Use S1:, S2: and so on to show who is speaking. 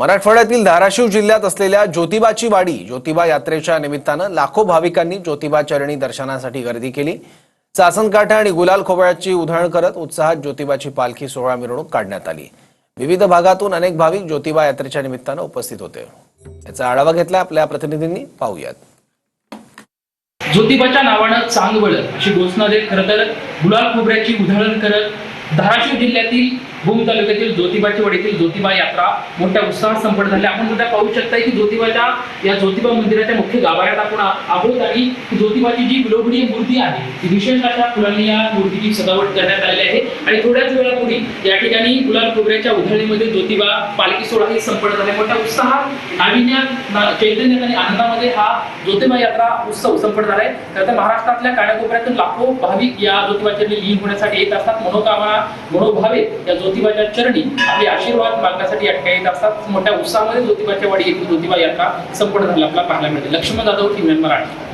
S1: मराठवाड्यातील धाराशिव जिल्ह्यात असलेल्या ज्योतिबाची वाडी ज्योतिबा यात्रेच्या निमित्तानं लाखो भाविकांनी ज्योतिबा चरणी दर्शनासाठी गर्दी केली। सासनकाठा आणि गुलाल खोबऱ्याची उधळण करत उत्साहात ज्योतिबाची पालखी सोहळा मिरवणूक काढण्यात आली। विविध भागातून अनेक भाविक ज्योतिबा यात्रेच्या निमित्तानं उपस्थित होते। याचा आढावा घेतला आपल्या प्रतिनिधींनी, पाहूयात।
S2: ज्योतिबाच्या नावानं चांगवळ अशी घोषणा देत खरं तर गुलाल खोबऱ्याची उधळण करत धाराशिव जिल्ह्यातील भूम तालुक्यातील ज्योतिबाची वाडीतील ज्योतिबा यात्रा मोठ्या उत्साहात संपन्न झाली। आपण सुद्धा पाहू शकता की ज्योतिबाच्या या ज्योतिबा मंदिराच्या मुख्य गाभाऱ्यात आपण आहोत आणि ज्योतिबाची जी विलोभनीय मूर्ती आहे ती विशेष अशा फुलांनी या मूर्तीची सजावट करण्यात आलेली आहे आणि थोड्याच वेळापूर्वी या ठिकाणी गुलाल खोबऱ्याच्या उधळणीमध्ये ज्योतिबा पालखी सोहळा संपन्न झाला। मोठ्या उत्साहात, नाविन्यात, चैतन्यात आणि आनंदामध्ये हा ज्योतिबा यात्रा उत्सव संपन्न झालाय। तर महाराष्ट्रातल्या कानाकोपऱ्यातून लाखो भाविक या ज्योतिबाच्या लीन होण्यासाठी येत असतात। मनोभावे या ज्योतिबाच्या चरणी आपले आशीर्वाद मागण्यासाठी या ठिकाणी येत असतात। मोठ्या उत्साहामध्ये ज्योतिबाच्या वाडी येथील ज्योतिबा यात्रा संपन्न झाली आपल्याला पाहायला मिळते। लक्ष्मण जाधव, टीव्ही मराठी।